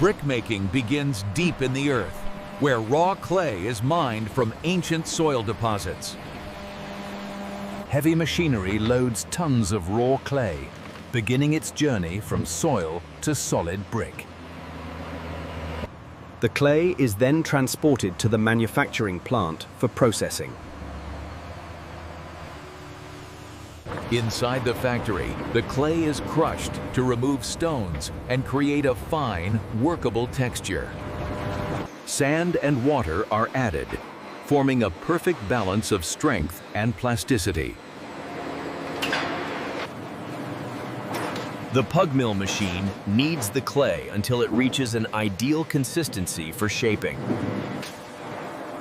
Brickmaking begins deep in the earth, where raw clay is mined from ancient soil deposits. Heavy machinery loads tons of raw clay, beginning its journey from soil to solid brick. The clay is then transported to the manufacturing plant for processing. Inside the factory, the clay is crushed to remove stones and create a fine, workable texture. Sand and water are added, forming a perfect balance of strength and plasticity. The Pugmill machine kneads the clay until it reaches an ideal consistency for shaping.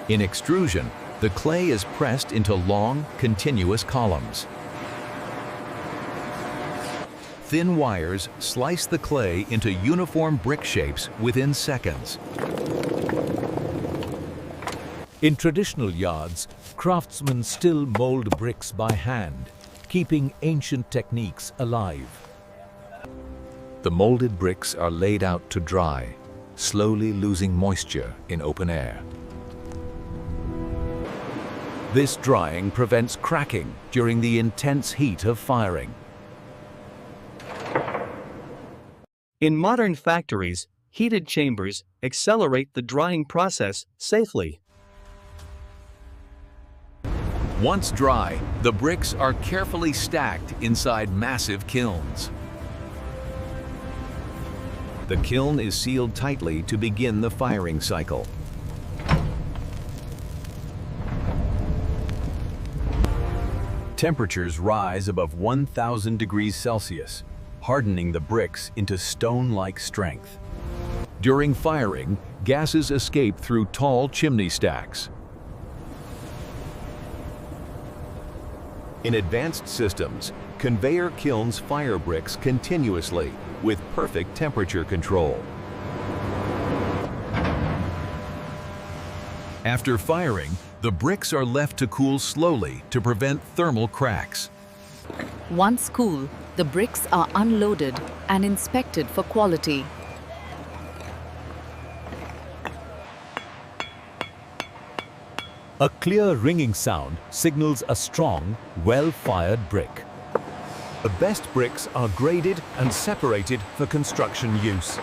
In extrusion, the clay is pressed into long, continuous columns. Thin wires slice the clay into uniform brick shapes within seconds. In traditional yards, craftsmen still mold bricks by hand, keeping ancient techniques alive. The molded bricks are laid out to dry, slowly losing moisture in open air. This drying prevents cracking during the intense heat of firing. In modern factories, heated chambers accelerate the drying process safely. Once dry, the bricks are carefully stacked inside massive kilns. The kiln is sealed tightly to begin the firing cycle. Temperatures rise above 1,000 degrees Celsius, hardening the bricks into stone-like strength. During firing, gases escape through tall chimney stacks. In advanced systems, conveyor kilns fire bricks continuously with perfect temperature control. After firing, the bricks are left to cool slowly to prevent thermal cracks. Once cool, the bricks are unloaded and inspected for quality. A clear ringing sound signals a strong, well-fired brick. The best bricks are graded and separated for construction use.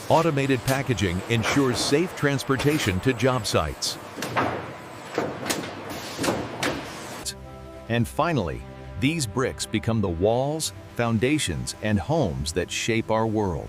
Automated packaging ensures safe transportation to job sites. And finally, these bricks become the walls, foundations, and homes that shape our world.